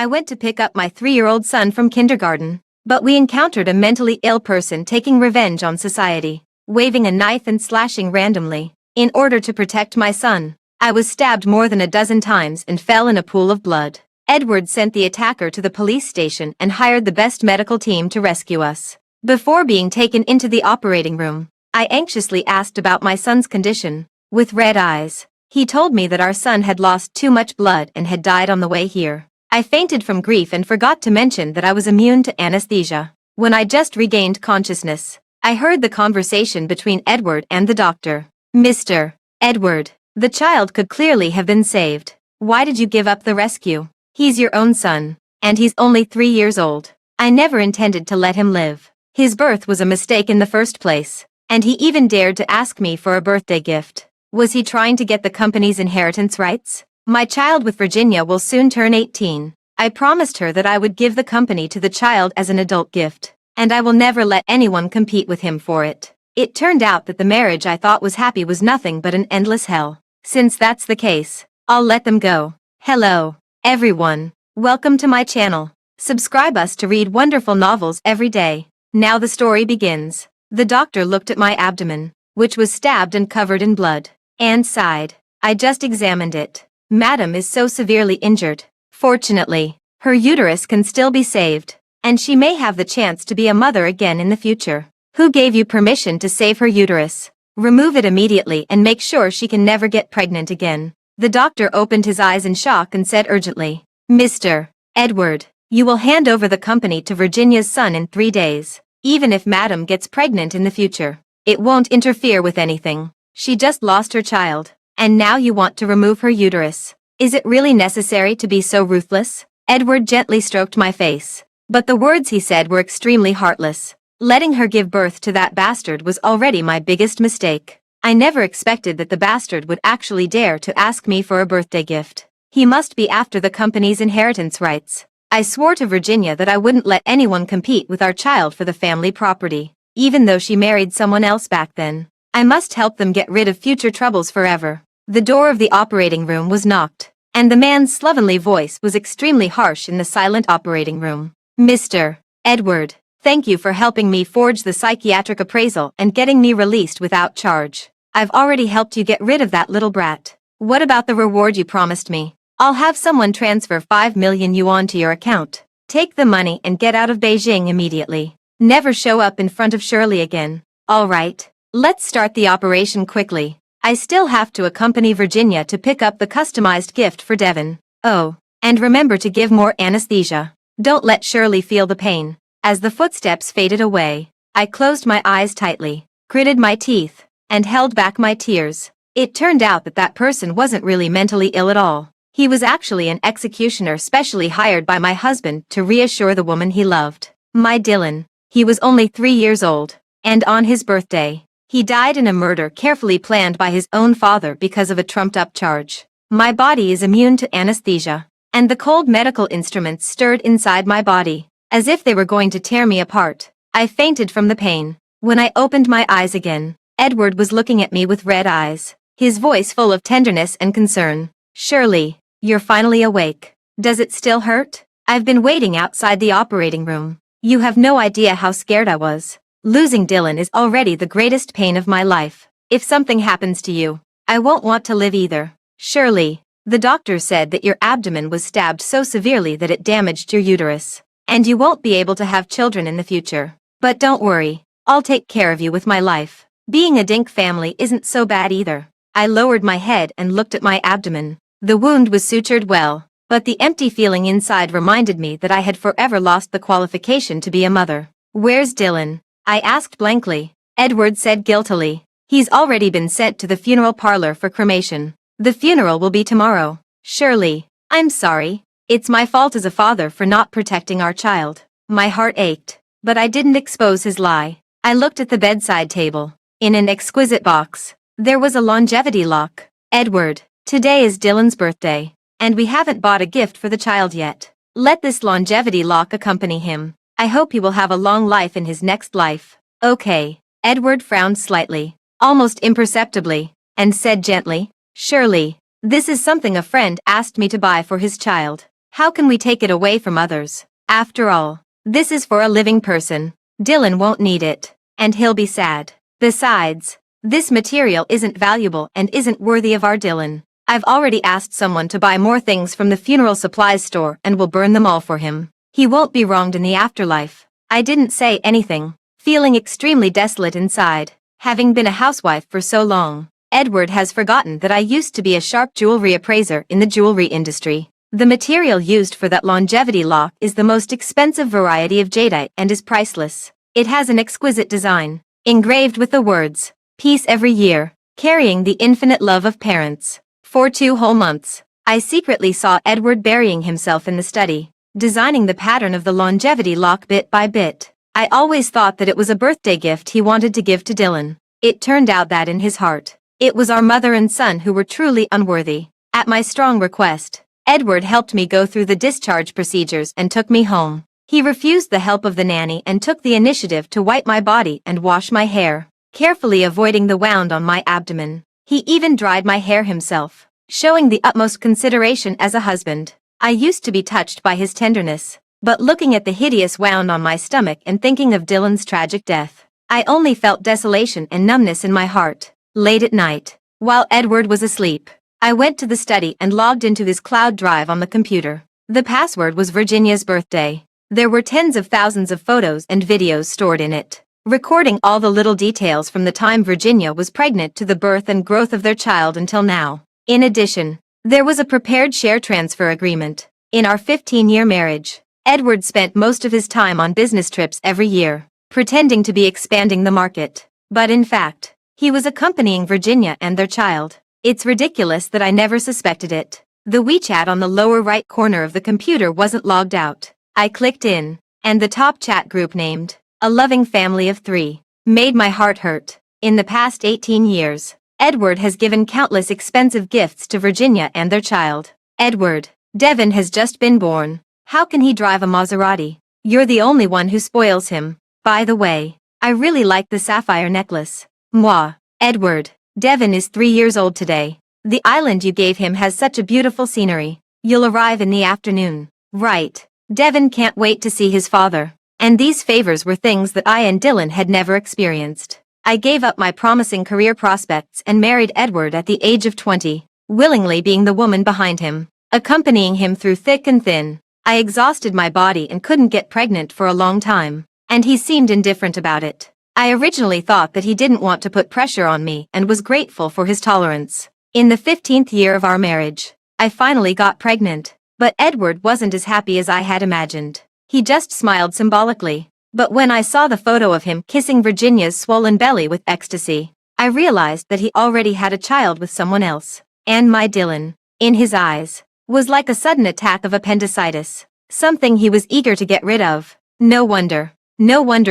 I went to pick up my 3-year-old son from kindergarten, but we encountered a mentally ill person taking revenge on society, waving a knife and slashing randomly. In order to protect my son, I was stabbed more than a dozen times and fell in a pool of blood. Edward sent the attacker to the police station and hired the best medical team to rescue us. Before being taken into the operating room, I anxiously asked about my son's condition. With red eyes, he told me that our son had lost too much blood and had died on the way here. I fainted from grief and forgot to mention that I was immune to anesthesia. When I just regained consciousness, I heard the conversation between Edward and the doctor. Mr. Edward, the child could clearly have been saved. Why did you give up the rescue? He's your own son, and he's only 3 years old. I never intended to let him live. His birth was a mistake in the first place, and he even dared to ask me for a birthday gift. Was he trying to get the company's inheritance rights? My child with Virginia will soon turn 18. I promised her that I would give the company to the child as an adult gift, and I will never let anyone compete with him for it. It turned out that the marriage I thought was happy was nothing but an endless hell. Since that's the case, I'll let them go. Hello, everyone. Welcome to my channel. Subscribe us to read wonderful novels every day. Now the story begins. The doctor looked at my abdomen, which was stabbed and covered in blood, and sighed. I just examined it. Madam is so severely injured. Fortunately, her uterus can still be saved, and she may have the chance to be a mother again in the future. Who gave you permission to save her uterus? Remove it immediately and make sure she can never get pregnant again. The doctor opened his eyes in shock and said urgently, Mr. Edward, you will hand over the company to Virginia's son in 3 days. Even if Madam gets pregnant in the future, it won't interfere with anything. She just lost her child, and now you want to remove her uterus. Is it really necessary to be so ruthless? Edward gently stroked my face, but the words he said were extremely heartless. Letting her give birth to that bastard was already my biggest mistake. I never expected that the bastard would actually dare to ask me for a birthday gift. He must be after the company's inheritance rights. I swore to Virginia that I wouldn't let anyone compete with our child for the family property, even though she married someone else back then. I must help them get rid of future troubles forever. The door of the operating room was knocked, and the man's slovenly voice was extremely harsh in the silent operating room. Mr. Edward, thank you for helping me forge the psychiatric appraisal and getting me released without charge. I've already helped you get rid of that little brat. What about the reward you promised me? I'll have someone transfer 5 million yuan to your account. Take the money and get out of Beijing immediately. Never show up in front of Shirley again. All right, let's start the operation quickly. I still have to accompany Virginia to pick up the customized gift for Devon. Oh, and remember to give more anesthesia. Don't let Shirley feel the pain. As the footsteps faded away, I closed my eyes tightly, gritted my teeth, and held back my tears. It turned out that that person wasn't really mentally ill at all. He was actually an executioner specially hired by my husband to reassure the woman he loved. My Dylan. He was only 3 years old, and on his birthday, he died in a murder carefully planned by his own father because of a trumped-up charge. My body is immune to anesthesia, and the cold medical instruments stirred inside my body, as if they were going to tear me apart. I fainted from the pain. When I opened my eyes again, Edward was looking at me with red eyes, his voice full of tenderness and concern. Shirley, you're finally awake. Does it still hurt? I've been waiting outside the operating room. You have no idea how scared I was. Losing Dylan is already the greatest pain of my life. If something happens to you, I won't want to live either. Shirley, the doctor said that your abdomen was stabbed so severely that it damaged your uterus, and you won't be able to have children in the future. But don't worry, I'll take care of you with my life. Being a Dink family isn't so bad either. I lowered my head and looked at my abdomen. The wound was sutured well, but the empty feeling inside reminded me that I had forever lost the qualification to be a mother. Where's Dylan? I asked blankly. Edward said guiltily. He's already been sent to the funeral parlor for cremation. The funeral will be tomorrow. Shirley, I'm sorry. It's my fault as a father for not protecting our child. My heart ached, but I didn't expose his lie. I looked at the bedside table. In an exquisite box, there was a longevity lock. Edward, today is Dylan's birthday, and we haven't bought a gift for the child yet. Let this longevity lock accompany him. I hope he will have a long life in his next life. Okay. Edward frowned slightly, almost imperceptibly, and said gently, Shirley, this is something a friend asked me to buy for his child. How can we take it away from others? After all, this is for a living person. Dylan won't need it, and he'll be sad. Besides, this material isn't valuable and isn't worthy of our Dylan. I've already asked someone to buy more things from the funeral supplies store and will burn them all for him. He won't be wronged in the afterlife. I didn't say anything, feeling extremely desolate inside. Having been a housewife for so long, Edward has forgotten that I used to be a sharp jewelry appraiser in the jewelry industry. The material used for that longevity lock is the most expensive variety of jadeite and is priceless. It has an exquisite design, engraved with the words, "Peace every year," carrying the infinite love of parents. For 2 whole months, I secretly saw Edward burying himself in the study, designing the pattern of the longevity lock bit by bit. I always thought that it was a birthday gift he wanted to give to Dylan. It turned out that in his heart, it was our mother and son who were truly unworthy. At my strong request, Edward helped me go through the discharge procedures and took me home. He refused the help of the nanny and took the initiative to wipe my body and wash my hair, carefully avoiding the wound on my abdomen. He even dried my hair himself, showing the utmost consideration as a husband. I used to be touched by his tenderness, but looking at the hideous wound on my stomach and thinking of Dylan's tragic death, I only felt desolation and numbness in my heart. Late at night, while Edward was asleep, I went to the study and logged into his cloud drive on the computer. The password was Virginia's birthday. There were tens of thousands of photos and videos stored in it, recording all the little details from the time Virginia was pregnant to the birth and growth of their child until now. In addition, there was a prepared share transfer agreement. In our 15-year marriage, Edward spent most of his time on business trips every year, pretending to be expanding the market. But in fact, he was accompanying Virginia and their child. It's ridiculous that I never suspected it. The WeChat on the lower right corner of the computer wasn't logged out. I clicked in, and the top chat group named, "A Loving Family of 3, made my heart hurt. In the past 18 years, Edward has given countless expensive gifts to Virginia and their child. Edward, Devin has just been born. How can he drive a Maserati? You're the only one who spoils him. By the way, I really like the sapphire necklace. Mwah. Edward, Devin is 3 years old today. The island you gave him has such a beautiful scenery. You'll arrive in the afternoon. Right. Devin can't wait to see his father." And these favors were things that I and Dylan had never experienced. I gave up my promising career prospects and married Edward at the age of 20, willingly being the woman behind him, accompanying him through thick and thin. I exhausted my body and couldn't get pregnant for a long time, and he seemed indifferent about it. I originally thought that he didn't want to put pressure on me and was grateful for his tolerance. In the 15th year of our marriage, I finally got pregnant, but Edward wasn't as happy as I had imagined. He just smiled symbolically. But when I saw the photo of him kissing Virginia's swollen belly with ecstasy, I realized that he already had a child with someone else. And my Dylan, in his eyes, was like a sudden attack of appendicitis, something he was eager to get rid of. No wonder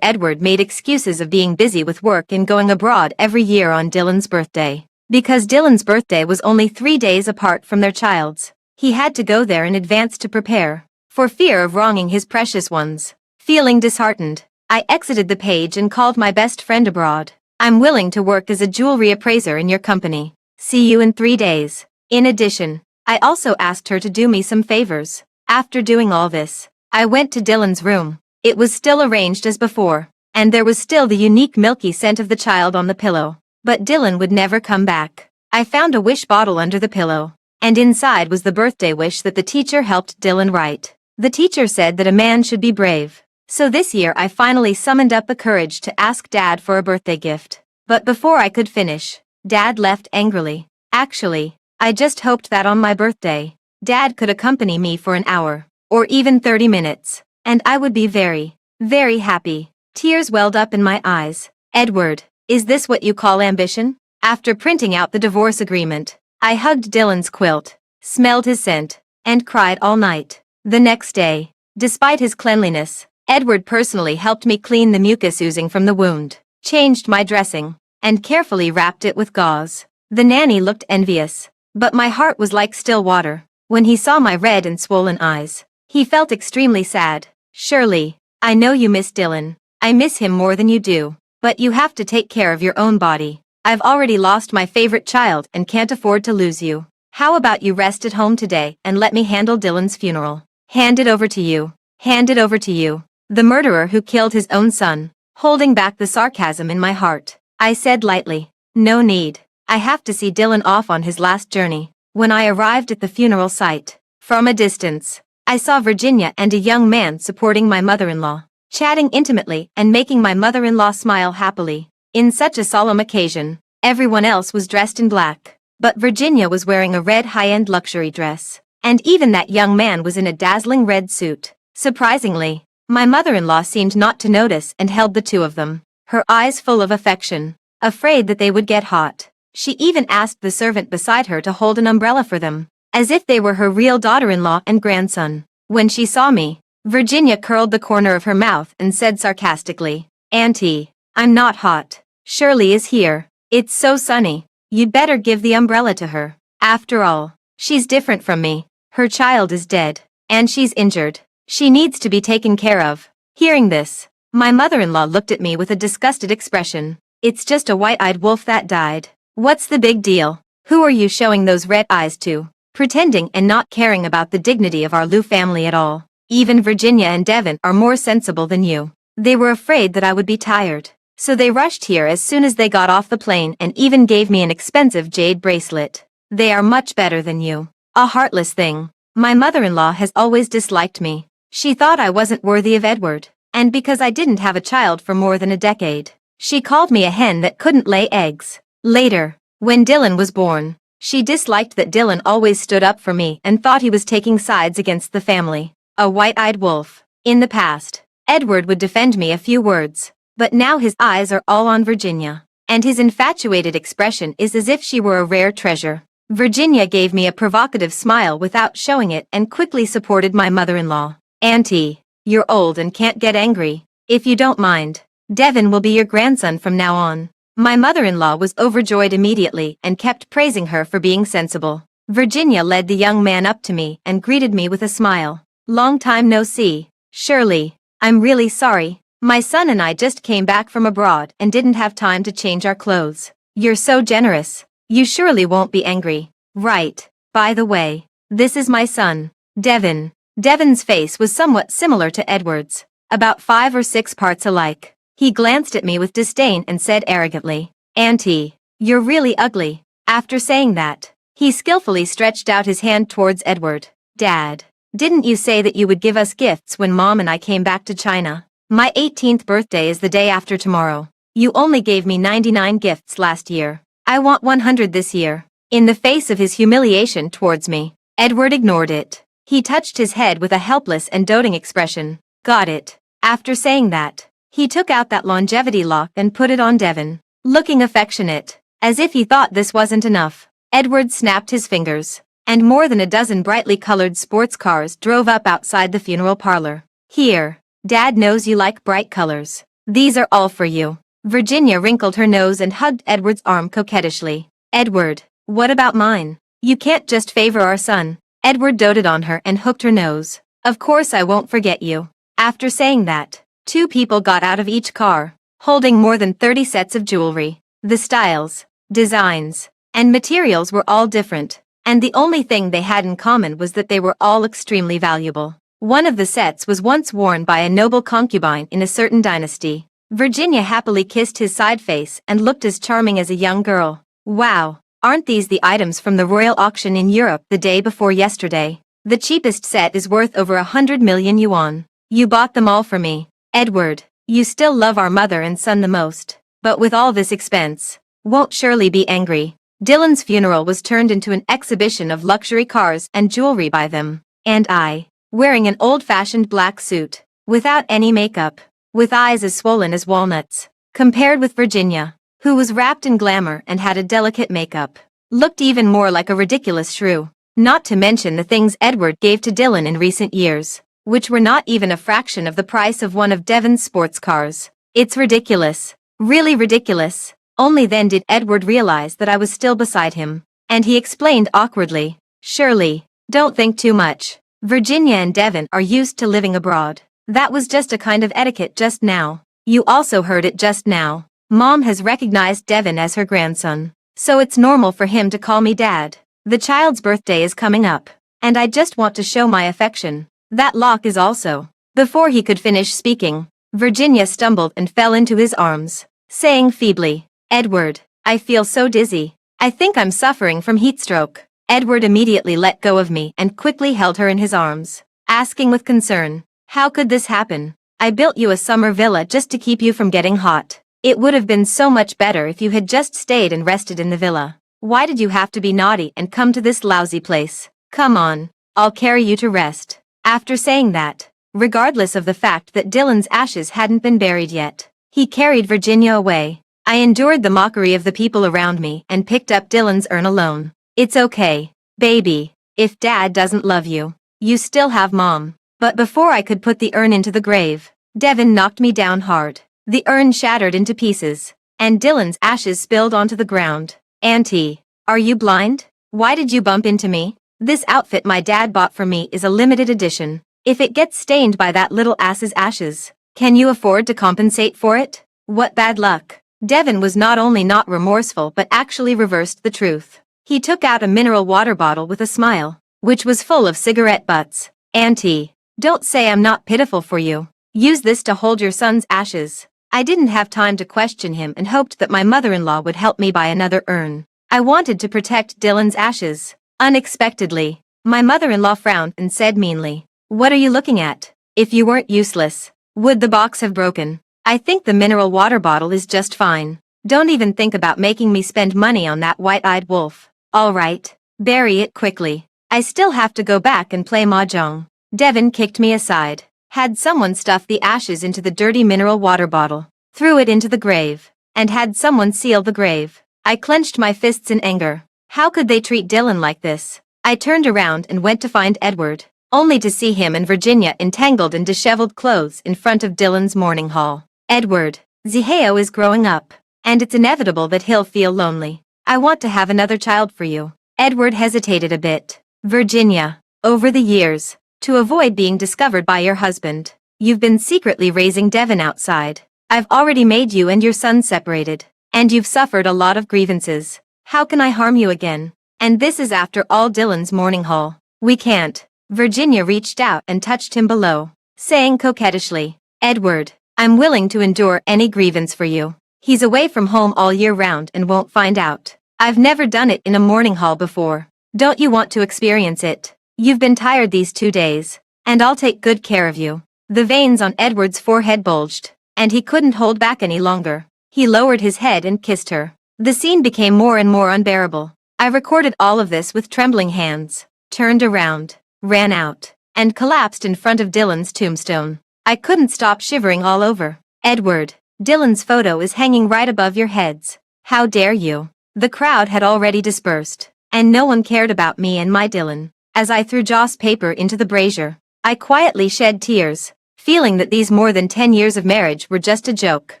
Edward made excuses of being busy with work and going abroad every year on Dylan's birthday. Because Dylan's birthday was only 3 days apart from their child's, he had to go there in advance to prepare, for fear of wronging his precious ones. Feeling disheartened, I exited the page and called my best friend abroad. "I'm willing to work as a jewelry appraiser in your company. See you in 3 days." In addition, I also asked her to do me some favors. After doing all this, I went to Dylan's room. It was still arranged as before, and there was still the unique milky scent of the child on the pillow. But Dylan would never come back. I found a wish bottle under the pillow, and inside was the birthday wish that the teacher helped Dylan write. The teacher said that a man should be brave. So this year I finally summoned up the courage to ask Dad for a birthday gift. But before I could finish, Dad left angrily. Actually, I just hoped that on my birthday, Dad could accompany me for an hour, or even 30 minutes, and I would be very, very happy. Tears welled up in my eyes. "Edward, is this what you call ambition?" After printing out the divorce agreement, I hugged Dylan's quilt, smelled his scent, and cried all night. The next day, despite his cleanliness, Edward personally helped me clean the mucus oozing from the wound, changed my dressing, and carefully wrapped it with gauze. The nanny looked envious, but my heart was like still water. When he saw my red and swollen eyes, he felt extremely sad. "Shirley, I know you miss Dylan. I miss him more than you do, but you have to take care of your own body. I've already lost my favorite child and can't afford to lose you. How about you rest at home today and let me handle Dylan's funeral? Hand it over to you. Hand it over to you. The murderer who killed his own son, holding back the sarcasm in my heart. I said lightly. No need. I have to see Dylan off on his last journey. When I arrived at the funeral site, from a distance, I saw Virginia and a young man supporting my mother-in-law, chatting intimately and making my mother-in-law smile happily. In such a solemn occasion, everyone else was dressed in black, but Virginia was wearing a red high-end luxury dress, and even that young man was in a dazzling red suit. Surprisingly, my mother-in-law seemed not to notice and held the two of them, her eyes full of affection, afraid that they would get hot. She even asked the servant beside her to hold an umbrella for them, as if they were her real daughter-in-law and grandson. When she saw me, Virginia curled the corner of her mouth and said sarcastically, "Auntie, I'm not hot. Shirley is here. It's so sunny. You'd better give the umbrella to her. After all, she's different from me. Her child is dead, and she's injured. She needs to be taken care of." Hearing this, my mother-in-law looked at me with a disgusted expression. "It's just a white-eyed wolf that died. What's the big deal? Who are you showing those red eyes to? Pretending and not caring about the dignity of our Lou family at all. Even Virginia and Devin are more sensible than you. They were afraid that I would be tired, so they rushed here as soon as they got off the plane and even gave me an expensive jade bracelet. They are much better than you. A heartless thing. My mother-in-law has always disliked me. She thought I wasn't worthy of Edward, and because I didn't have a child for more than a decade, she called me a hen that couldn't lay eggs. Later, when Dylan was born, she disliked that Dylan always stood up for me and thought he was taking sides against the family. A white-eyed wolf. In the past, Edward would defend me a few words, but now his eyes are all on Virginia, and his infatuated expression is as if she were a rare treasure. Virginia gave me a provocative smile without showing it and quickly supported my mother-in-law. "Auntie, you're old and can't get angry. If you don't mind, Devin will be your grandson from now on." My mother-in-law was overjoyed immediately and kept praising her for being sensible. Virginia led the young man up to me and greeted me with a smile. "Long time no see, Shirley. I'm really sorry. My son and I just came back from abroad and didn't have time to change our clothes. You're so generous. You surely won't be angry, right? By the way, this is my son, Devin." Devin's face was somewhat similar to Edward's, about 5 or 6 parts alike. He glanced at me with disdain and said arrogantly, "Auntie, you're really ugly." After saying that, he skillfully stretched out his hand towards Edward. "Dad, didn't you say that you would give us gifts when Mom and I came back to China? My 18th birthday is the day after tomorrow. You only gave me 99 gifts last year. I want 100 this year." In the face of his humiliation towards me, Edward ignored it. He touched his head with a helpless and doting expression. "Got it." After saying that, he took out that longevity lock and put it on Devin, looking affectionate, as if he thought this wasn't enough. Edward snapped his fingers, and more than a dozen brightly colored sports cars drove up outside the funeral parlor. "Here, Dad knows you like bright colors. These are all for you." Virginia wrinkled her nose and hugged Edward's arm coquettishly. "Edward, what about mine? You can't just favor our son." Edward doted on her and hooked her nose. "Of course I won't forget you." After saying that, 2 people got out of each car, holding more than 30 sets of jewelry. The styles, designs, and materials were all different, and the only thing they had in common was that they were all extremely valuable. One of the sets was once worn by a noble concubine in a certain dynasty. Virginia happily kissed his side face and looked as charming as a young girl. "Wow, aren't these the items from the royal auction in Europe the day before yesterday? The cheapest set is worth over 100 million yuan. You bought them all for me. Edward, you still love our mother and son the most, but with all this expense, won't Shirley be angry?" Dylan's funeral was turned into an exhibition of luxury cars and jewelry by them, and I, wearing an old-fashioned black suit, without any makeup, with eyes as swollen as walnuts, compared with Virginia, who was wrapped in glamour and had a delicate makeup, looked even more like a ridiculous shrew. Not to mention the things Edward gave to Dylan in recent years, which were not even a fraction of the price of one of Devin's sports cars. It's ridiculous. Really ridiculous. Only then did Edward realize that I was still beside him, and he explained awkwardly, "Shirley, don't think too much. Virginia and Devin are used to living abroad. That was just a kind of etiquette just now. You also heard it just now. Mom has recognized Devin as her grandson, so it's normal for him to call me Dad." The child's birthday is coming up, and I just want to show my affection. That lock is also. Before he could finish speaking, Virginia stumbled and fell into his arms, saying feebly, "Edward, I feel so dizzy. I think I'm suffering from heat stroke." Edward immediately let go of me and quickly held her in his arms, asking with concern, "How could this happen? I built you a summer villa just to keep you from getting hot. It would have been so much better if you had just stayed and rested in the villa. Why did you have to be naughty and come to this lousy place? Come on, I'll carry you to rest." After saying that, regardless of the fact that Dylan's ashes hadn't been buried yet, he carried Virginia away. I endured the mockery of the people around me and picked up Dylan's urn alone. "It's okay, baby. If Dad doesn't love you, you still have Mom." But before I could put the urn into the grave, Devin knocked me down hard. The urn shattered into pieces, and Dylan's ashes spilled onto the ground. "Auntie, are you blind? Why did you bump into me? This outfit my dad bought for me is a limited edition. If it gets stained by that little ass's ashes, can you afford to compensate for it? What bad luck." Devin was not only not remorseful but actually reversed the truth. He took out a mineral water bottle with a smile, which was full of cigarette butts. "Auntie, don't say I'm not pitiful for you. Use this to hold your son's ashes." I didn't have time to question him and hoped that my mother-in-law would help me buy another urn. I wanted to protect Dylan's ashes. Unexpectedly, my mother-in-law frowned and said meanly, "What are you looking at? If you weren't useless, would the box have broken? I think the mineral water bottle is just fine. Don't even think about making me spend money on that white-eyed wolf. All right, bury it quickly. I still have to go back and play mahjong." Devin kicked me aside, had someone stuff the ashes into the dirty mineral water bottle, threw it into the grave, and had someone seal the grave. I clenched my fists in anger. How could they treat Dylan like this? I turned around and went to find Edward, only to see him and Virginia entangled in disheveled clothes in front of Dylan's mourning hall. "Edward, Ziheo is growing up, and it's inevitable that he'll feel lonely. I want to have another child for you." Edward hesitated a bit. "Virginia, over the years, to avoid being discovered by your husband, you've been secretly raising Devin outside. I've already made you and your son separated, and you've suffered a lot of grievances. How can I harm you again? And this is after all Dylan's mourning hall. We can't." Virginia reached out and touched him below, saying coquettishly, "Edward, I'm willing to endure any grievance for you. He's away from home all year round and won't find out. I've never done it in a mourning hall before. Don't you want to experience it? You've been tired these 2 days, and I'll take good care of you." The veins on Edward's forehead bulged, and he couldn't hold back any longer. He lowered his head and kissed her. The scene became more and more unbearable. I recorded all of this with trembling hands, turned around, ran out, and collapsed in front of Dylan's tombstone. I couldn't stop shivering all over. "Edward, Dylan's photo is hanging right above your heads. How dare you?" The crowd had already dispersed, and no one cared about me and my Dylan. As I threw Joss paper into the brazier, I quietly shed tears, feeling that these more than 10 years of marriage were just a joke.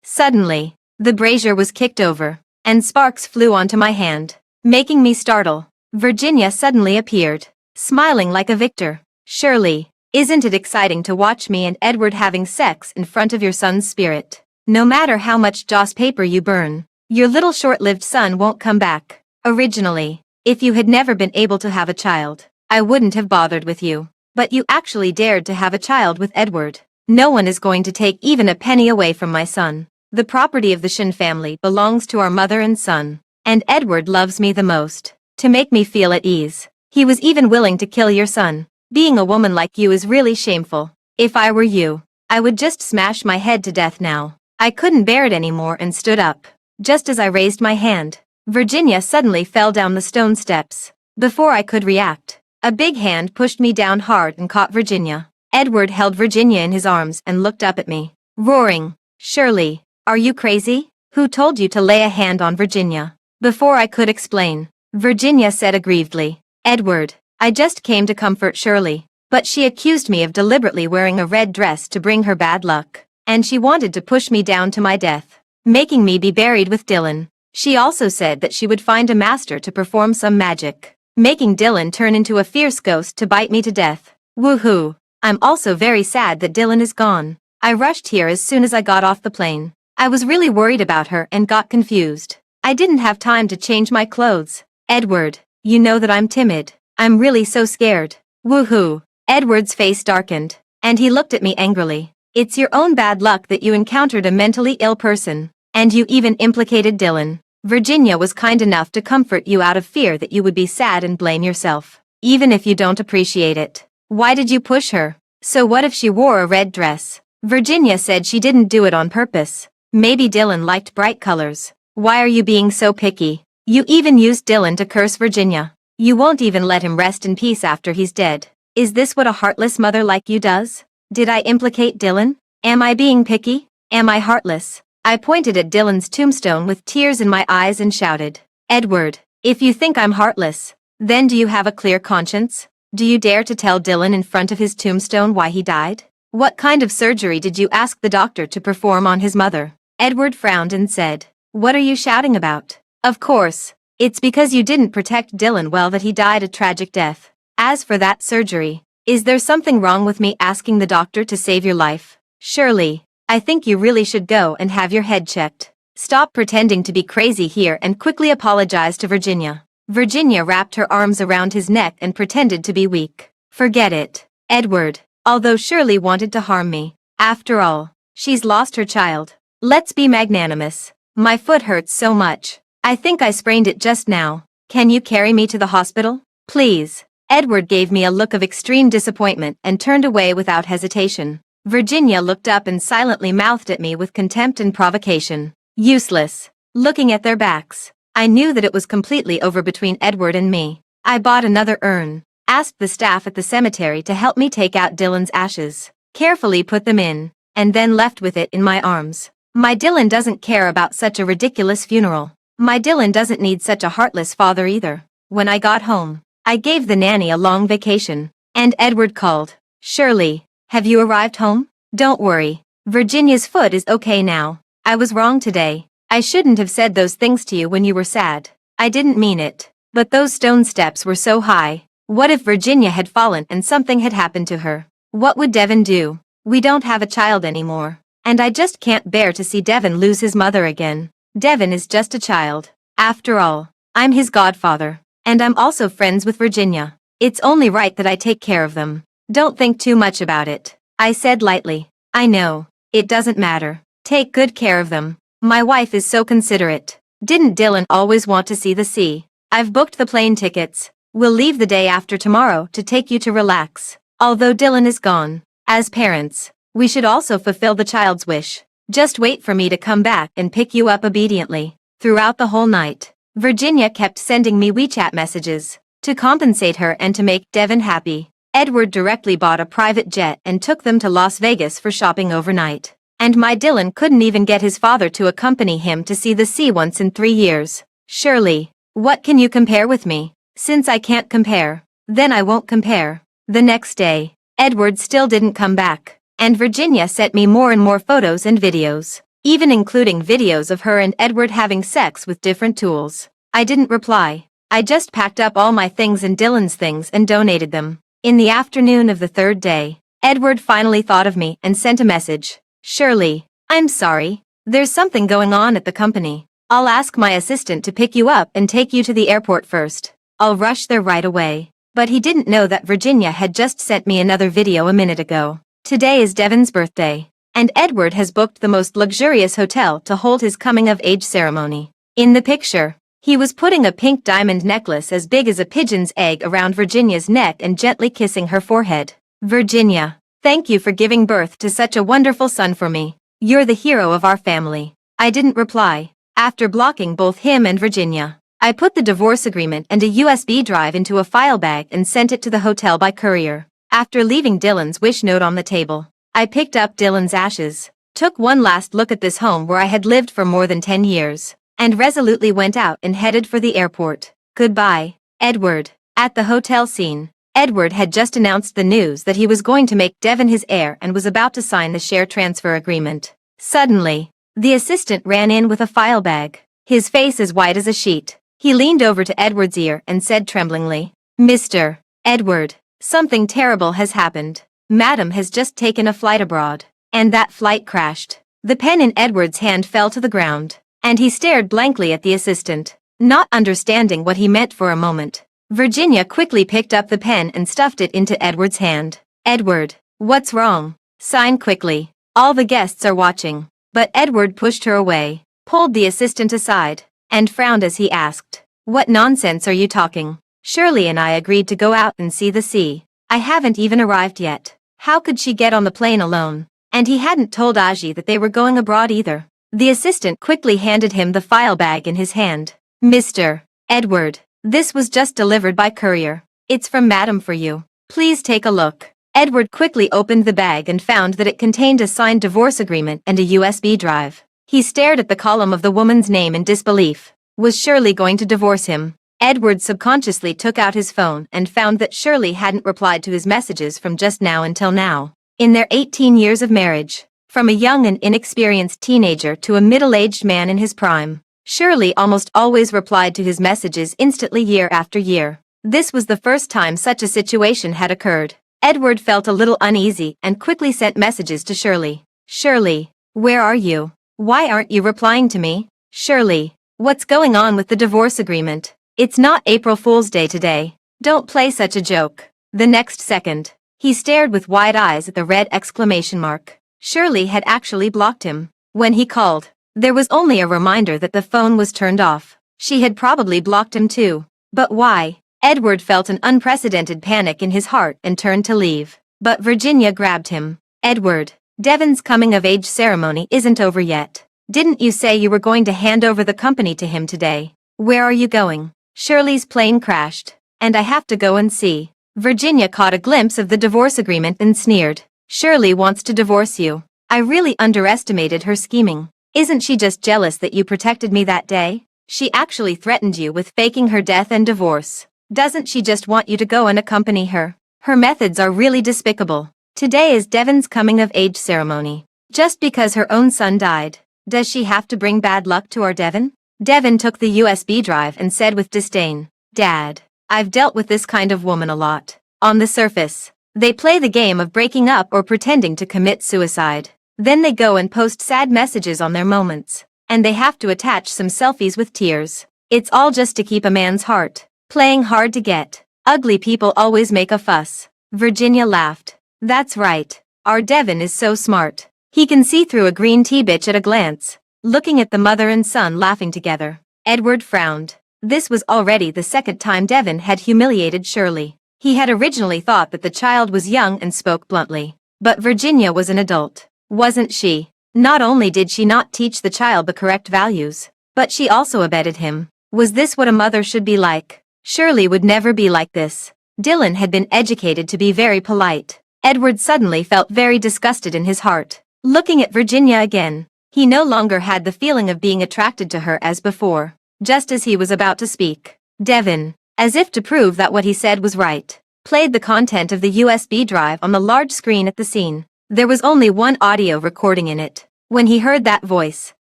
Suddenly, the brazier was kicked over, and sparks flew onto my hand, making me startle. Virginia suddenly appeared, smiling like a victor. "Shirley, isn't it exciting to watch me and Edward having sex in front of your son's spirit? No matter how much Joss paper you burn, your little short-lived son won't come back. Originally, if you had never been able to have a child, I wouldn't have bothered with you. But you actually dared to have a child with Edward. No one is going to take even a penny away from my son. The property of the Shin family belongs to our mother and son, and Edward loves me the most. To make me feel at ease, he was even willing to kill your son. Being a woman like you is really shameful. If I were you, I would just smash my head to death now." I couldn't bear it anymore and stood up. Just as I raised my hand, Virginia suddenly fell down the stone steps. Before I could react, a big hand pushed me down hard and caught Virginia. Edward held Virginia in his arms and looked up at me, roaring, "Shirley, are you crazy? Who told you to lay a hand on Virginia?" Before I could explain, Virginia said aggrievedly, "Edward, I just came to comfort Shirley, but she accused me of deliberately wearing a red dress to bring her bad luck, and she wanted to push me down to my death, making me be buried with Dylan. She also said that she would find a master to perform some magic, making Dylan turn into a fierce ghost to bite me to death. Woohoo! I'm also very sad that Dylan is gone. I rushed here as soon as I got off the plane. I was really worried about her and got confused. I didn't have time to change my clothes. Edward, You know that I'm timid. I'm really so scared. Woohoo. Edward's face darkened, and he looked at me angrily. It's your own bad luck that you encountered a mentally ill person, and you even implicated Dylan. Virginia was kind enough to comfort you out of fear that you would be sad and blame yourself, even if you don't appreciate it. Why did you push her? So what if she wore a red dress? Virginia said she didn't do it on purpose. Maybe Dylan liked bright colors. Why are you being so picky? You even used Dylan to curse Virginia. You won't even let him rest in peace after he's dead. Is this what a heartless mother like you does? Did I implicate Dylan? Am I being picky? Am I heartless? I pointed at Dylan's tombstone with tears in my eyes and shouted, Edward, if you think I'm heartless, then do you have a clear conscience? Do you dare to tell Dylan in front of his tombstone why he died? What kind of surgery did you ask the doctor to perform on his mother? Edward frowned and said, What are you shouting about? Of course, it's because you didn't protect Dylan well that he died a tragic death. As for that surgery, is there something wrong with me asking the doctor to save your life? Surely, I think you really should go and have your head checked. Stop pretending to be crazy here and quickly apologize to Virginia. Virginia wrapped her arms around his neck and pretended to be weak. Forget it, Edward, although Shirley wanted to harm me. After all, she's lost her child. Let's be magnanimous. My foot hurts so much. I think I sprained it just now. Can you carry me to the hospital? Please. Edward gave me a look of extreme disappointment and turned away without hesitation. Virginia looked up and silently mouthed at me with contempt and provocation. Useless. Looking at their backs, I knew that it was completely over between Edward and me. I bought another urn, asked the staff at the cemetery to help me take out Dylan's ashes, carefully put them in, and then left with it in my arms. My Dylan doesn't care about such a ridiculous funeral. My Dylan doesn't need such a heartless father either. When I got home, I gave the nanny a long vacation, and Edward called. Shirley, have you arrived home? Don't worry. Virginia's foot is okay now. I was wrong today. I shouldn't have said those things to you when you were sad. I didn't mean it. But those stone steps were so high. What if Virginia had fallen and something had happened to her? What would Devin do? We don't have a child anymore. And I just can't bear to see Devin lose his mother again. Devin is just a child. After all, I'm his godfather. And I'm also friends with Virginia. It's only right that I take care of them. Don't think too much about it, I said lightly. I know. It doesn't matter. Take good care of them. My wife is so considerate. Didn't Dylan always want to see the sea? I've booked the plane tickets. We'll leave the day after tomorrow to take you to relax. Although Dylan is gone, as parents, we should also fulfill the child's wish. Just wait for me to come back and pick you up obediently. Throughout the whole night, Virginia kept sending me WeChat messages. To compensate her and to make Devin happy, Edward directly bought a private jet and took them to Las Vegas for shopping overnight. And my Dylan couldn't even get his father to accompany him to see the sea once in 3 years. Surely, what can you compare with me? Since I can't compare, then I won't compare. The next day, Edward still didn't come back, and Virginia sent me more and more photos and videos, even including videos of her and Edward having sex with different tools. I didn't reply. I just packed up all my things and Dylan's things and donated them. In the afternoon of the third day, Edward finally thought of me and sent a message. Shirley, I'm sorry. There's something going on at the company. I'll ask my assistant to pick you up and take you to the airport first. I'll rush there right away. But he didn't know that Virginia had just sent me another video a minute ago. Today is Devin's birthday, and Edward has booked the most luxurious hotel to hold his coming-of-age ceremony. In the picture, he was putting a pink diamond necklace as big as a pigeon's egg around Virginia's neck and gently kissing her forehead. Virginia, thank you for giving birth to such a wonderful son for me. You're the hero of our family. I didn't reply. After blocking both him and Virginia, I put the divorce agreement and a USB drive into a file bag and sent it to the hotel by courier. After leaving Dylan's wish note on the table, I picked up Dylan's ashes, took one last look at this home where I had lived for more than 10 years, and resolutely went out and headed for the airport. Goodbye, Edward. At the hotel scene, Edward had just announced the news that he was going to make Devin his heir and was about to sign the share transfer agreement. Suddenly, the assistant ran in with a file bag, his face as white as a sheet. He leaned over to Edward's ear and said tremblingly, Mr. Edward, something terrible has happened. Madam has just taken a flight abroad, and that flight crashed. The pen in Edward's hand fell to the ground, and he stared blankly at the assistant, not understanding what he meant for a moment. Virginia quickly picked up the pen and stuffed it into Edward's hand. Edward, what's wrong? Sign quickly. All the guests are watching. But Edward pushed her away, pulled the assistant aside, and frowned as he asked, "What nonsense are you talking? Shirley and I agreed to go out and see the sea. I haven't even arrived yet. How could she get on the plane alone? And he hadn't told Aji that they were going abroad either." The assistant quickly handed him the file bag in his hand. "Mr. Edward, this was just delivered by courier. It's from Madam for you. Please take a look." Edward quickly opened the bag and found that it contained a signed divorce agreement and a USB drive. He stared at the column of the woman's name in disbelief. Was Shirley going to divorce him? Edward subconsciously took out his phone and found that Shirley hadn't replied to his messages from just now until now. In their 18 years of marriage, from a young and inexperienced teenager to a middle-aged man in his prime, Shirley almost always replied to his messages instantly year after year. This was the first time such a situation had occurred. Edward felt a little uneasy and quickly sent messages to Shirley. "Shirley, where are you? Why aren't you replying to me? Shirley, what's going on with the divorce agreement? It's not April Fool's Day today. Don't play such a joke." The next second, he stared with wide eyes at the red exclamation mark. Shirley had actually blocked him. When he called, there was only a reminder that the phone was turned off. She had probably blocked him too. But why? Edward felt an unprecedented panic in his heart and turned to leave. But Virginia grabbed him. "Edward, Devon's coming-of-age ceremony isn't over yet. Didn't you say you were going to hand over the company to him today? Where are you going?" "Shirley's plane crashed, and I have to go and see." Virginia caught a glimpse of the divorce agreement and sneered. "Shirley wants to divorce you. I really underestimated her scheming. Isn't she just jealous that you protected me that day? She actually threatened you with faking her death and divorce. Doesn't she just want you to go and accompany her? Her methods are really despicable. Today is Devon's coming-of-age ceremony. Just because her own son died, does she have to bring bad luck to our Devon?" Devon took the USB drive and said with disdain, "Dad, I've dealt with this kind of woman a lot. On the surface, they play the game of breaking up or pretending to commit suicide. Then they go and post sad messages on their moments, and they have to attach some selfies with tears. It's all just to keep a man's heart. Playing hard to get. Ugly people always make a fuss." Virginia laughed. "That's right. Our Devon is so smart. He can see through a green tea bitch at a glance." Looking at the mother and son laughing together, Edward frowned. This was already the second time Devon had humiliated Shirley. He had originally thought that the child was young and spoke bluntly. But Virginia was an adult, wasn't she? Not only did she not teach the child the correct values, but she also abetted him. Was this what a mother should be like? Shirley would never be like this. Dylan had been educated to be very polite. Edward suddenly felt very disgusted in his heart. Looking at Virginia again, he no longer had the feeling of being attracted to her as before. Just as he was about to speak, Devon, as if to prove that what he said was right, played the content of the USB drive on the large screen at the scene. There was only one audio recording in it. When he heard that voice,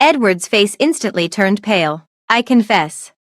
Edward's face instantly turned pale. I confess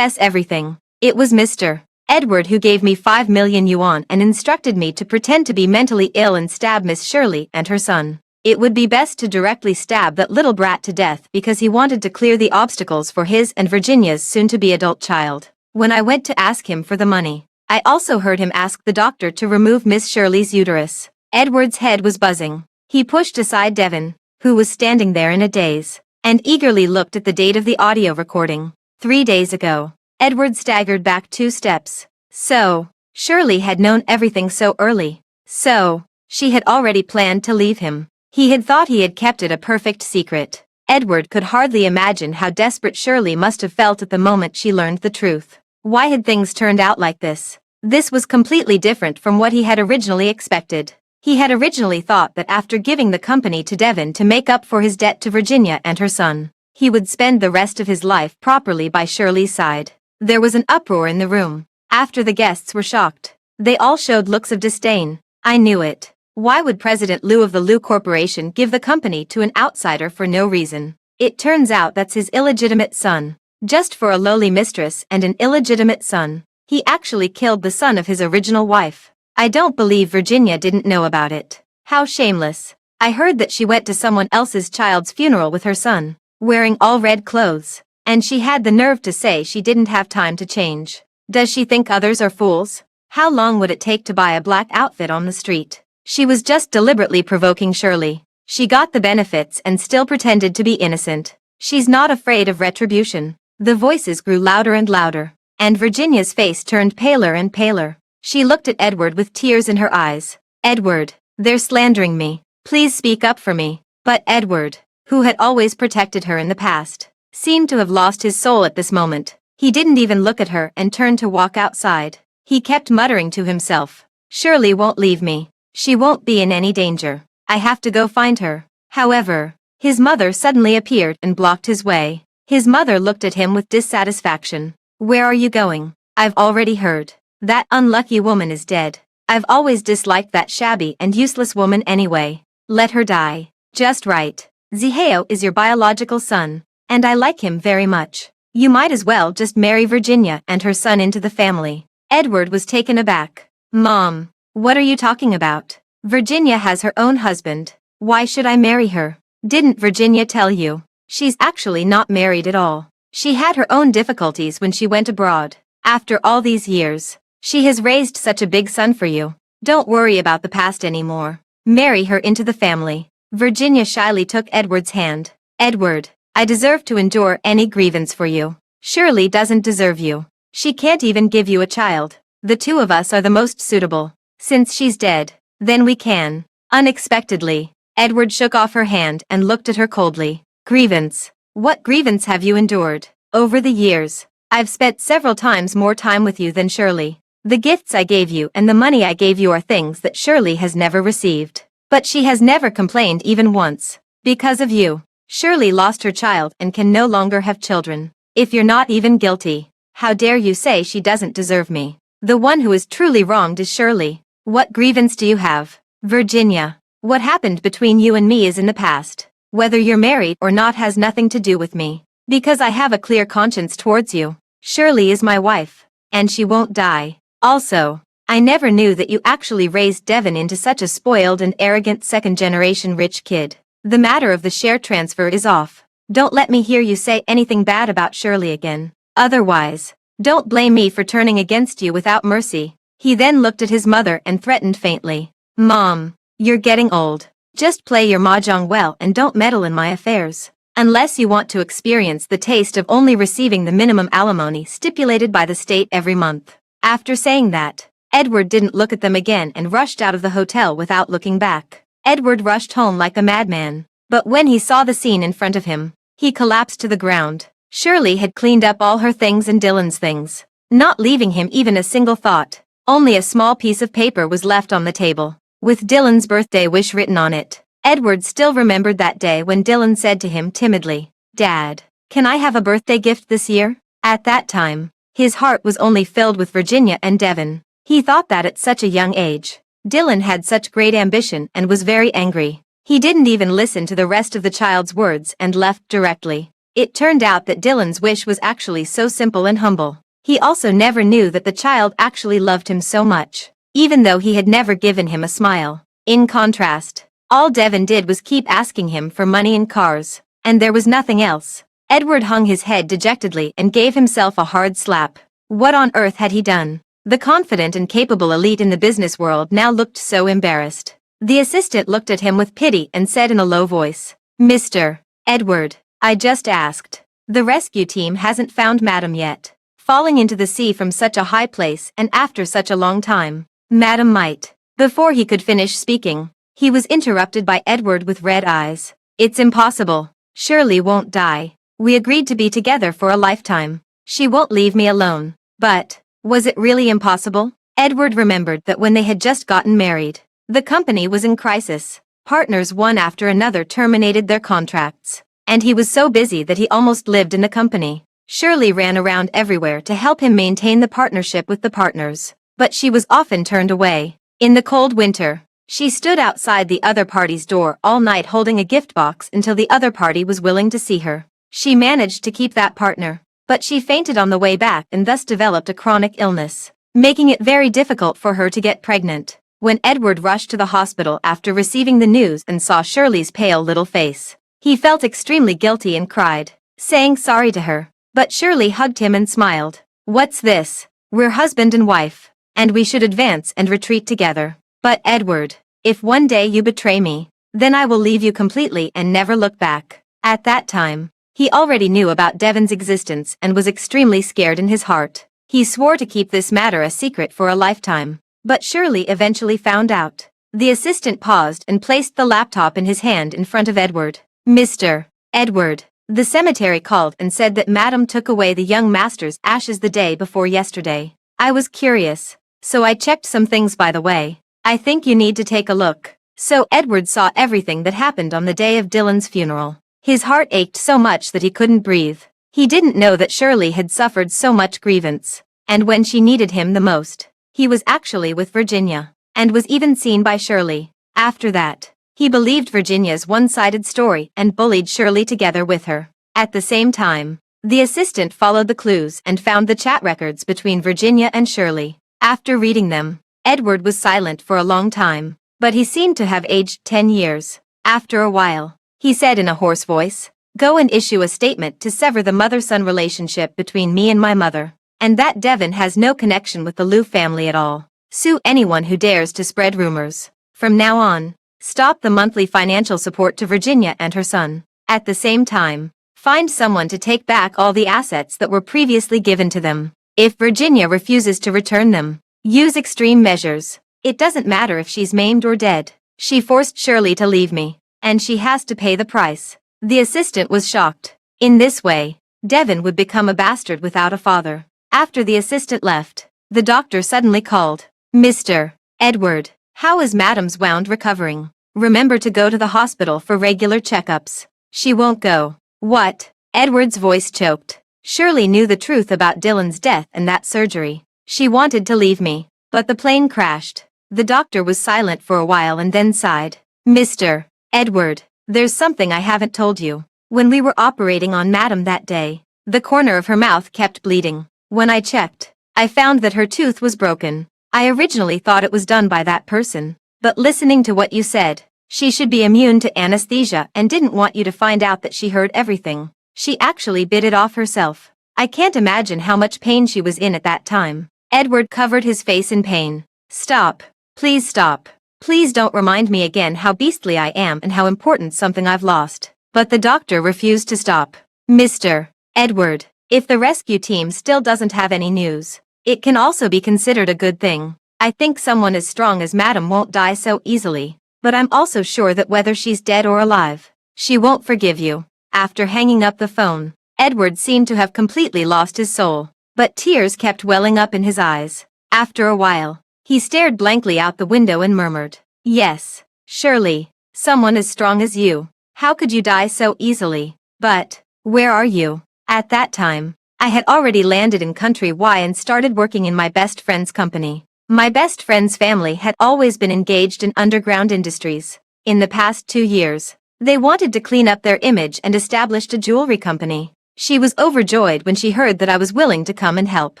everything. It was Mr. Edward who gave me 5 million yuan and instructed me to pretend to be mentally ill and stab Miss Shirley and her son. It would be best to directly stab that little brat to death because he wanted to clear the obstacles for his and Virginia's soon-to-be adult child. When I went to ask him for the money, I also heard him ask the doctor to remove Miss Shirley's uterus." Edward's head was buzzing. He pushed aside Devon, who was standing there in a daze, and eagerly looked at the date of the audio recording. 3 days ago. Edward staggered back 2 steps. So, Shirley had known everything so early. So, she had already planned to leave him. He had thought he had kept it a perfect secret. Edward could hardly imagine how desperate Shirley must have felt at the moment she learned the truth. Why had things turned out like this? This was completely different from what he had originally expected. He had originally thought that after giving the company to Devon to make up for his debt to Virginia and her son, he would spend the rest of his life properly by Shirley's side. There was an uproar in the room. After the guests were shocked, they all showed looks of disdain. "I knew it. Why would President Liu of the Liu Corporation give the company to an outsider for no reason? It turns out that's his illegitimate son. Just for a lowly mistress and an illegitimate son, he actually killed the son of his original wife. I don't believe Virginia didn't know about it. How shameless. I heard that she went to someone else's child's funeral with her son, wearing all red clothes. And she had the nerve to say she didn't have time to change. Does she think others are fools? How long would it take to buy a black outfit on the street? She was just deliberately provoking Shirley. She got the benefits and still pretended to be innocent. She's not afraid of retribution. The voices grew louder and louder, and Virginia's face turned paler and paler. She looked at Edward with tears in her eyes. Edward, they're slandering me. Please speak up for me. But Edward, who had always protected her in the past, seemed to have lost his soul at this moment. He didn't even look at her and turned to walk outside. He kept muttering to himself, Shirley won't leave me. She won't be in any danger. I have to go find her. However, his mother suddenly appeared and blocked his way. His mother looked at him with dissatisfaction. Where are you going? I've already heard. That unlucky woman is dead. I've always disliked that shabby and useless woman anyway. Let her die. Just right. Ziheo is your biological son, and I like him very much. You might as well just marry Virginia and her son into the family. Edward was taken aback. Mom, what are you talking about? Virginia has her own husband. Why should I marry her? Didn't Virginia tell you? She's actually not married at all. She had her own difficulties when she went abroad. After all these years, she has raised such a big son for you. Don't worry about the past anymore. Marry her into the family. Virginia shyly took Edward's hand. Edward, I deserve to endure any grievance for you. Shirley doesn't deserve you. She can't even give you a child. The two of us are the most suitable. Since she's dead, then we can. Unexpectedly, Edward shook off her hand and looked at her coldly. Grievance. What grievance have you endured? Over the years, I've spent several times more time with you than Shirley. The gifts I gave you and the money I gave you are things that Shirley has never received. But she has never complained even once. Because of you, Shirley lost her child and can no longer have children. If you're not even guilty, how dare you say she doesn't deserve me? The one who is truly wronged is Shirley. What grievance do you have? Virginia, what happened between you and me is in the past. Whether you're married or not has nothing to do with me. Because I have a clear conscience towards you. Shirley is my wife, and she won't die. Also, I never knew that you actually raised Devon into such a spoiled and arrogant second-generation rich kid. The matter of the share transfer is off. Don't let me hear you say anything bad about Shirley again. Otherwise, don't blame me for turning against you without mercy. He then looked at his mother and threatened faintly. Mom, you're getting old. Just play your mahjong well and don't meddle in my affairs. Unless you want to experience the taste of only receiving the minimum alimony stipulated by the state every month. After saying that, Edward didn't look at them again and rushed out of the hotel without looking back. Edward rushed home like a madman. But when he saw the scene in front of him, he collapsed to the ground. Shirley had cleaned up all her things and Dylan's things, not leaving him even a single thought. Only a small piece of paper was left on the table, with Dylan's birthday wish written on it. Edward still remembered that day when Dylan said to him timidly, Dad, can I have a birthday gift this year? At that time, his heart was only filled with Virginia and Devon. He thought that at such a young age, Dylan had such great ambition and was very angry. He didn't even listen to the rest of the child's words and left directly. It turned out that Dylan's wish was actually so simple and humble. He also never knew that the child actually loved him so much, even though he had never given him a smile. In contrast, all Devon did was keep asking him for money and cars, and there was nothing else. Edward hung his head dejectedly and gave himself a hard slap. What on earth had he done? The confident and capable elite in the business world now looked so embarrassed. The assistant looked at him with pity and said in a low voice, Mr. Edward, I just asked. The rescue team hasn't found Madam yet. Falling into the sea from such a high place and after such a long time. Madam might. Before he could finish speaking, he was interrupted by Edward with red eyes. It's impossible. Shirley won't die. We agreed to be together for a lifetime. She won't leave me alone. But, was it really impossible? Edward remembered that when they had just gotten married, the company was in crisis. Partners one after another terminated their contracts. And he was so busy that he almost lived in the company. Shirley ran around everywhere to help him maintain the partnership with the partners. But she was often turned away. In the cold winter, she stood outside the other party's door all night holding a gift box until the other party was willing to see her. She managed to keep that partner, but she fainted on the way back and thus developed a chronic illness, making it very difficult for her to get pregnant. When Edward rushed to the hospital after receiving the news and saw Shirley's pale little face, he felt extremely guilty and cried, saying sorry to her. But Shirley hugged him and smiled. What's this? We're husband and wife, and we should advance and retreat together. But Edward, if one day you betray me, then I will leave you completely and never look back. At that time, he already knew about Devon's existence and was extremely scared in his heart. He swore to keep this matter a secret for a lifetime, but Shirley eventually found out. The assistant paused and placed the laptop in his hand in front of Edward. Mr. Edward, the cemetery called and said that Madam took away the young master's ashes the day before yesterday. I was curious, so I checked some things by the way. I think you need to take a look. So Edward saw everything that happened on the day of Dylan's funeral. His heart ached so much that he couldn't breathe. He didn't know that Shirley had suffered so much grievance, and when she needed him the most, he was actually with Virginia, and was even seen by Shirley. After that, he believed Virginia's one-sided story and bullied Shirley together with her. At the same time, the assistant followed the clues and found the chat records between Virginia and Shirley. After reading them, Edward was silent for a long time, but he seemed to have aged 10 years. After a while, he said in a hoarse voice, "Go and issue a statement to sever the mother-son relationship between me and my mother, and that Devon has no connection with the Liu family at all. Sue anyone who dares to spread rumors. From now on, stop the monthly financial support to Virginia and her son. At the same time, find someone to take back all the assets that were previously given to them. If Virginia refuses to return them, use extreme measures. It doesn't matter if she's maimed or dead. She forced Shirley to leave me, and she has to pay the price." The assistant was shocked. In this way, Devon would become a bastard without a father. After the assistant left, the doctor suddenly called. "Mr. Edward, how is Madam's wound recovering? Remember to go to the hospital for regular checkups." "She won't go." "What?" Edward's voice choked. Shirley knew the truth about Dylan's death and that surgery. "She wanted to leave me, but the plane crashed." The doctor was silent for a while and then sighed. "Mr. Edward, there's something I haven't told you. When we were operating on Madam that day, the corner of her mouth kept bleeding. When I checked, I found that her tooth was broken. I originally thought it was done by that person, but listening to what you said, she should be immune to anesthesia and didn't want you to find out that she heard everything. She actually bit it off herself. I can't imagine how much pain she was in at that time." Edward covered his face in pain. "Stop. Please stop. Please don't remind me again how beastly I am and how important something I've lost." But the doctor refused to stop. "Mr. Edward, if the rescue team still doesn't have any news, it can also be considered a good thing. I think someone as strong as Madam won't die so easily, but I'm also sure that whether she's dead or alive, she won't forgive you." After hanging up the phone, Edward seemed to have completely lost his soul, but tears kept welling up in his eyes. After a while, he stared blankly out the window and murmured, "Yes, Shirley, someone as strong as you. How could you die so easily? But, where are you?" At that time, I had already landed in Country Y and started working in my best friend's company. My best friend's family had always been engaged in underground industries. In the past 2 years, they wanted to clean up their image and established a jewelry company. She was overjoyed when she heard that I was willing to come and help.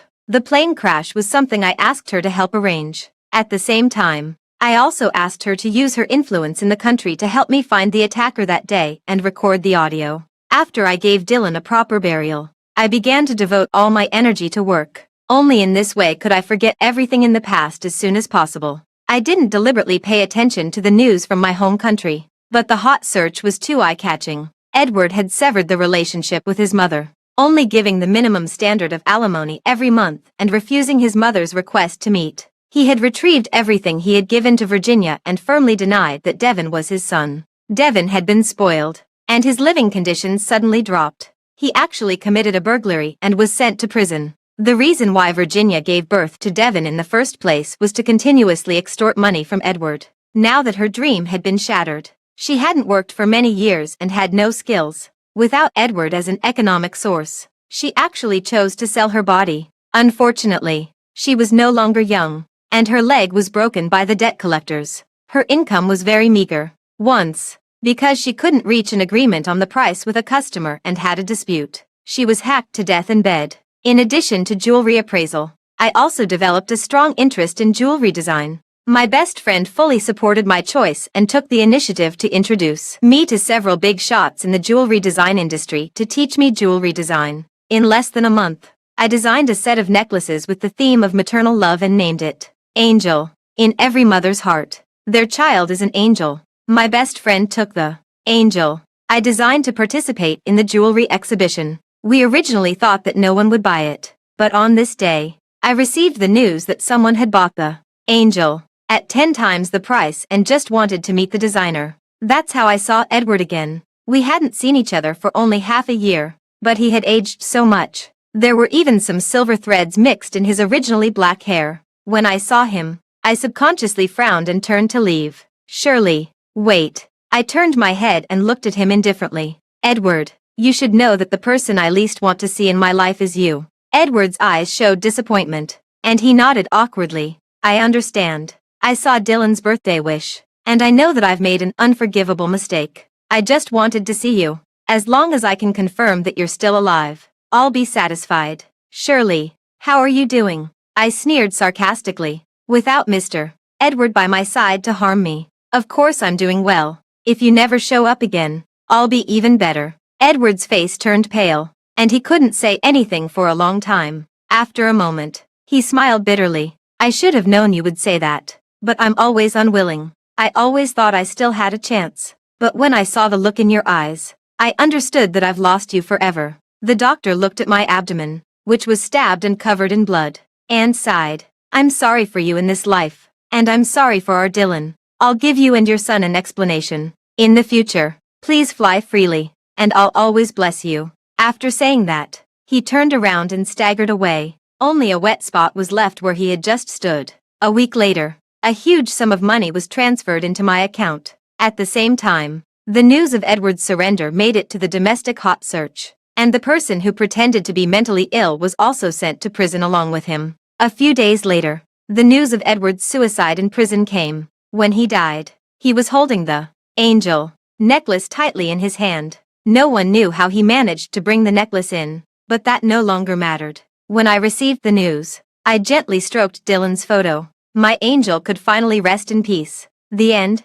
The plane crash was something I asked her to help arrange. At the same time, I also asked her to use her influence in the country to help me find the attacker that day and record the audio. After I gave Dylan a proper burial, I began to devote all my energy to work. Only in this way could I forget everything in the past as soon as possible. I didn't deliberately pay attention to the news from my home country, but the hot search was too eye-catching. Edward had severed the relationship with his mother, only giving the minimum standard of alimony every month and refusing his mother's request to meet. He had retrieved everything he had given to Virginia and firmly denied that Devon was his son. Devon had been spoiled, and his living conditions suddenly dropped. He actually committed a burglary and was sent to prison. The reason why Virginia gave birth to Devon in the first place was to continuously extort money from Edward. Now that her dream had been shattered, she hadn't worked for many years and had no skills. Without Edward as an economic source, she actually chose to sell her body. Unfortunately, she was no longer young, and her leg was broken by the debt collectors. Her income was very meager. Once, because she couldn't reach an agreement on the price with a customer and had a dispute, she was hacked to death in bed. In addition to jewelry appraisal, I also developed a strong interest in jewelry design. My best friend fully supported my choice and took the initiative to introduce me to several big shots in the jewelry design industry to teach me jewelry design. In less than a month, I designed a set of necklaces with the theme of maternal love and named it Angel. In every mother's heart, their child is an angel. My best friend took the angel I designed to participate in the jewelry exhibition. We originally thought that no one would buy it, but on this day, I received the news that someone had bought the angel at 10 times the price and just wanted to meet the designer. That's how I saw Edward again. We hadn't seen each other for only half a year, but he had aged so much. There were even some silver threads mixed in his originally black hair. When I saw him, I subconsciously frowned and turned to leave. Surely, wait. I turned my head and looked at him indifferently. Edward, you should know that the person I least want to see in my life is you. Edward's eyes showed disappointment, and he nodded awkwardly. I understand. I saw Dylan's birthday wish, and I know that I've made an unforgivable mistake. I just wanted to see you. As long as I can confirm that you're still alive, I'll be satisfied. Shirley, how are you doing? I sneered sarcastically. Without Mr. Edward by my side to harm me, of course I'm doing well. If you never show up again, I'll be even better. Edward's face turned pale, and he couldn't say anything for a long time. After a moment, he smiled bitterly. I should have known you would say that, but I'm always unwilling. I always thought I still had a chance. But when I saw the look in your eyes, I understood that I've lost you forever. The doctor looked at my abdomen, which was stabbed and covered in blood, and sighed. I'm sorry for you in this life, and I'm sorry for our Dylan. I'll give you and your son an explanation. In the future, please fly freely, and I'll always bless you. After saying that, he turned around and staggered away. Only a wet spot was left where he had just stood. A week later, a huge sum of money was transferred into my account. At the same time, the news of Edward's surrender made it to the domestic hot search, and the person who pretended to be mentally ill was also sent to prison along with him. A few days later, the news of Edward's suicide in prison came. When he died, he was holding the angel necklace tightly in his hand. No one knew how he managed to bring the necklace in, but that no longer mattered. When I received the news, I gently stroked Dylan's photo. My angel could finally rest in peace. The end.